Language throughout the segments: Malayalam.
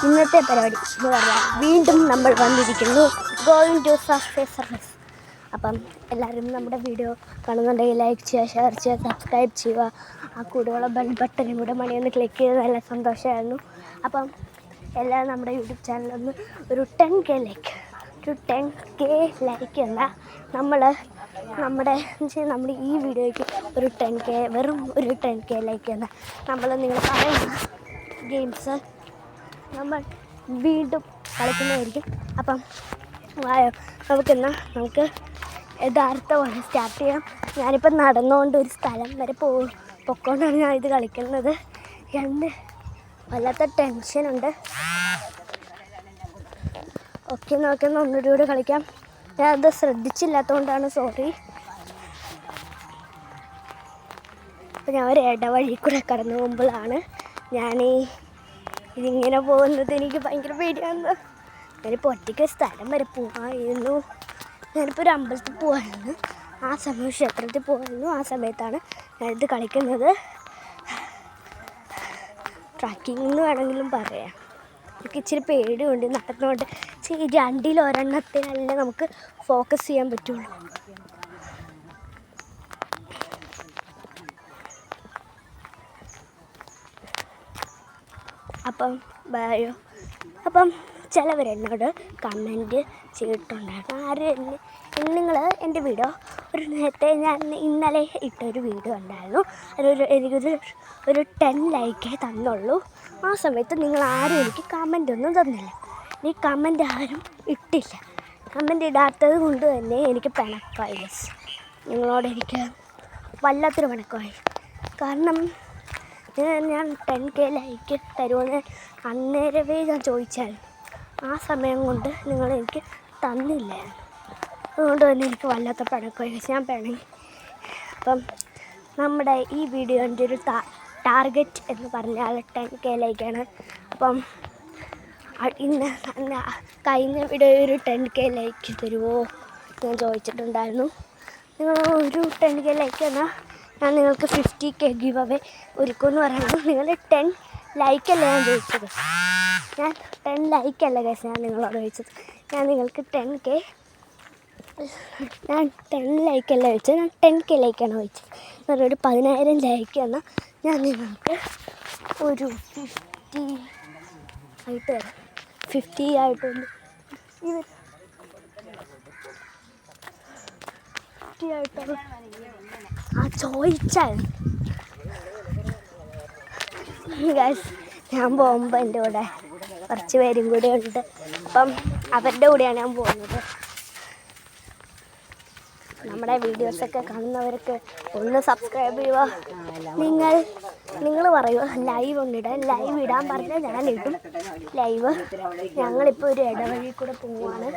ഇന്നത്തെ പരിപാടി എന്ന് പറഞ്ഞാൽ വീണ്ടും നമ്മൾ വന്നിരിക്കുന്നു ഗോയിങ് ടു സർഫേസ്. അപ്പം എല്ലാവരും നമ്മുടെ വീഡിയോ കാണുന്നുണ്ടെങ്കിൽ ലൈക്ക് ചെയ്യുക, ഷെയർ ചെയ്യുക, സബ്സ്ക്രൈബ് ചെയ്യുക. ആ കൂടെയുള്ള ബെൽ ബട്ടനും കൂടെ മണിയൊന്ന് ക്ലിക്ക് ചെയ്ത് നല്ല സന്തോഷമായിരുന്നു. അപ്പം എല്ലാവരും നമ്മുടെ യൂട്യൂബ് ചാനലൊന്ന് ഒരു 10K ലൈക്ക് എന്ന നമ്മുടെ ഈ വീഡിയോയ്ക്ക് ഒരു 10K വെറും ഒരു 10K ലൈക്ക് എന്ന നിങ്ങൾ പറയുന്ന ഗെയിംസ് നമ്മൾ വീണ്ടും കളിക്കുന്നതായിരിക്കും. അപ്പം നമുക്ക് യഥാർത്ഥമായി സ്റ്റാർട്ട് ചെയ്യാം. ഞാനിപ്പം നടന്നുകൊണ്ട് ഒരു സ്ഥലം വരെ പൊക്കോണ്ടാണ് ഞാൻ ഇത് കളിക്കുന്നത്. വല്ലാത്ത ടെൻഷനുണ്ട്. ഓക്കെ, നോക്കുന്ന ഒന്നുകൂടി കളിക്കാം. ഞാനത് ശ്രദ്ധിച്ചില്ലാത്തതുകൊണ്ടാണ് സോറി. അപ്പം ഞാൻ ഒരു ഇടവഴി കൂടെ കടന്നു പോകുമ്പോഴാണ് ഇതിങ്ങനെ പോകുന്നത്. എനിക്ക് ഭയങ്കര പേടിയാണ്. ഞാനിപ്പോൾ ഒറ്റയ്ക്ക് സ്ഥലം വരെ പോകാമായിരുന്നു. ഞാനിപ്പോൾ ഒരു അമ്പലത്തിൽ പോകുമായിരുന്നു, ആ സമയം ക്ഷേത്രത്തിൽ പോകുമായിരുന്നു. ആ സമയത്താണ് ഞാനിത് കളിക്കുന്നത്. ട്രക്കിംഗ് എന്ന് വേണമെങ്കിലും പറയാം. എനിക്ക് ഇച്ചിരി പേടിയുണ്ട് നടന്നുകൊണ്ട്. രണ്ടിൽ ഒരെണ്ണത്തിനല്ലേ നമുക്ക് ഫോക്കസ് ചെയ്യാൻ പറ്റുള്ളൂ. അപ്പം ചിലവരെന്നോട് കമൻറ്റ് ചെയ്തിട്ടുണ്ടായിരുന്നു. നിങ്ങൾ എൻ്റെ വീഡിയോ നേരത്തെ ഞാൻ ഇന്നലെ ഇട്ടൊരു വീഡിയോ ഉണ്ടായിരുന്നു. എനിക്കൊരു 10 ലൈക്കേ തന്നുള്ളൂ. ആ സമയത്ത് നിങ്ങൾ ആരും എനിക്ക് കമൻ്റ് ഒന്നും തന്നില്ല. ഈ കമൻ്റ് ആരും ഇട്ടില്ല. കമൻ്റ് ഇടാത്തത് കൊണ്ട് തന്നെ എനിക്ക് പിണക്കമായി. നിങ്ങളോട് എനിക്ക് വല്ലാത്തൊരു പിണക്കമായി. കാരണം ഞാൻ 10K ലൈക്ക് തരുമെന്ന് അന്നേരമേ ഞാൻ ചോദിച്ചാൽ ആ സമയം കൊണ്ട് നിങ്ങളെനിക്ക് തന്നില്ലായിരുന്നു. അതുകൊണ്ട് തന്നെ എനിക്ക് വല്ലാത്ത പിണക്കമായി. ഞാൻ പിണങ്ങി. അപ്പം നമ്മുടെ ഈ വീഡിയോൻ്റെ ഒരു ടാർഗറ്റ് എന്ന് പറഞ്ഞാൽ 10K ലൈക്കാണ്. അപ്പം കഴിഞ്ഞ വീഡിയോ ഒരു 10K ലൈക്ക് തരുമോ ഞാൻ ചോദിച്ചിട്ടുണ്ടായിരുന്നു. നിങ്ങൾ ഒരു 10K ലൈക്ക് എന്നാൽ ഞാൻ നിങ്ങൾക്ക് 50K ഗിവ് അവേ ഒരുക്കുമെന്ന് പറയുന്നത്. നിങ്ങൾ 10 ലൈക്കല്ല ഞാൻ ചോദിച്ചത്. ഞാൻ 10 ലൈക്കല്ല കേസ് ഞാൻ നിങ്ങളോട് ചോദിച്ചത്. ഞാൻ നിങ്ങൾക്ക് 10 ലൈക്കല്ല ചോദിച്ചത്. ഞാൻ 10K ലൈക്കാണ് ചോദിച്ചത്. എന്നൊരു 10,000 ലൈക്ക് എന്നാൽ ഞാൻ നിങ്ങൾക്ക് ഒരു 50 ആയിട്ട് തരാം. 50 ആയിട്ടൊന്ന് 50 ആയിട്ടുള്ള ചോദിച്ചാൽ ഗൈസ്, ഞാൻ പോകുമ്പോൾ എൻ്റെ കൂടെ കുറച്ച് പേരും കൂടെ ഉണ്ട്. അപ്പം അവരുടെ കൂടെയാണ് ഞാൻ പോകുന്നത്. നമ്മുടെ വീഡിയോസൊക്കെ കാണുന്നവർക്ക് ഒന്ന് സബ്സ്ക്രൈബ് ചെയ്യുക. നിങ്ങൾ പറയുക ലൈവ് ഒന്നിടാൻ. ലൈവ് ഇടാൻ പറഞ്ഞാൽ ഞാനിടും ലൈവ്. ഞങ്ങളിപ്പോൾ ഒരു ഇടവഴി കൂടെ പോവുകയാണ്.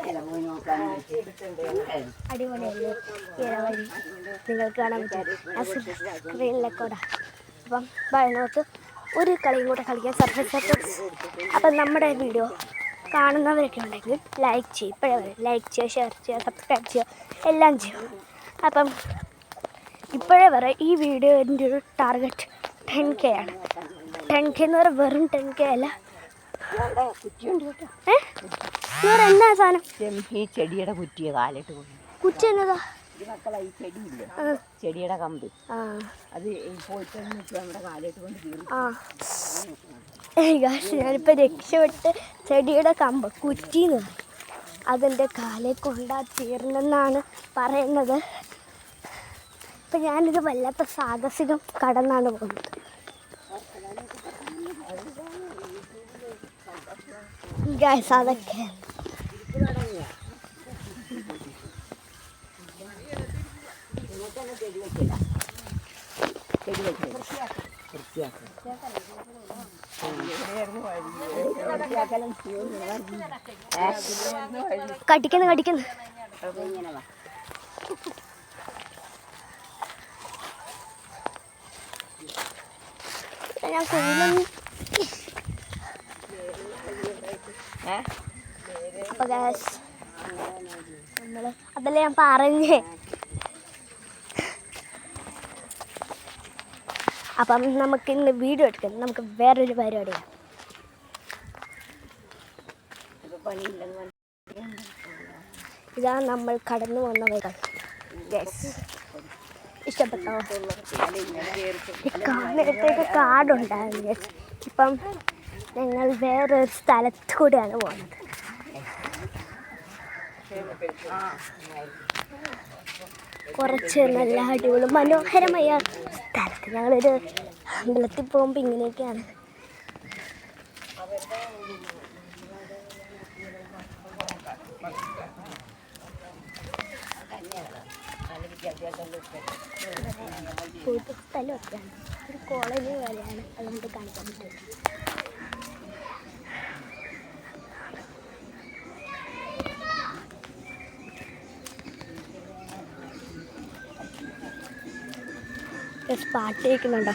അടിപൊളിയല്ലേ ഈ ഇടവഴി? നിങ്ങൾക്ക് കാണാൻ പറ്റും സ്ക്രീനിലേക്കൂടെ. അപ്പം നമുക്ക് ഒരു കളിയും കൂടെ കളിക്കാൻ സർഫേസ്. അപ്പം നമ്മുടെ വീഡിയോ കാണുന്നവരൊക്കെ ഉണ്ടെങ്കിൽ ലൈക്ക് ചെയ്യും. ഇപ്പോഴേ ലൈക്ക് ചെയ്യുക, ഷെയർ ചെയ്യുക, സബ്സ്ക്രൈബ് ചെയ്യുക, എല്ലാം ചെയ്യും. അപ്പം ഇപ്പോഴേ പറയാം, ഈ വീഡിയോൻ്റെ ഒരു ടാർഗറ്റ് 10K ആണ്. 10K എന്ന് പറഞ്ഞാൽ വെറും 10K അല്ല, എന്നാ സാധനം? ഈ ചെടിയുടെ കുറ്റിയ കാലിട്ട് പോയി. കുറ്റി എന്നതാ? മക്കളെ ഈ ചെടിയില്ലേ, ചെടിയുടെ കമ്പ്, അത് പോയിട്ട് നമ്മുടെ കാലിട്ട് കൊണ്ട് ഞാനിപ്പോൾ രക്ഷപ്പെട്ട് ചെടിയുടെ കമ്പ് കുറ്റിന്ന് പറയും, അതെൻ്റെ കാലെ കൊണ്ടാ തീർന്നെന്നാണ് പറയുന്നത്. ഇപ്പം ഞാനിത് വല്ലാത്ത സാഹസികം കടന്നാണ് പോകുന്നത്. ഗൈസ് അതൊക്കെ കടിക്കുന്നു ഞാൻ കൊല്ലം നമ്മള് അതല്ലേ ഞാൻ പറഞ്ഞേ. അപ്പം നമുക്ക് ഇന്ന് വീഡിയോ എടുക്കാം, നമുക്ക് വേറൊരു പരിപാടിയാണ്. ഇതാ നമ്മൾ കടന്നു വന്ന വഴികൾ. ഇഷ്ടപ്പെട്ടോ? നേരത്തേക്ക് കാടുണ്ടായിരുന്നു. ഇപ്പം ഞങ്ങൾ വേറൊരു സ്ഥലത്ത് കൂടെയാണ് പോകുന്നത്. കുറച്ച് നല്ല അടിപൊളി മനോഹരമായ സ്ഥലത്ത്. ഞങ്ങളൊരു അമ്പലത്തിൽ പോകുമ്പോൾ ഇങ്ങനെയൊക്കെയാണ്. പൊതു സ്ഥലമൊക്കെയാണ്, ഒരു കോളനി പോലെയാണ്, അതുകൊണ്ട് കാണിക്കാൻ പറ്റും. പാട്ട് കേൾക്കുന്നുണ്ടോ?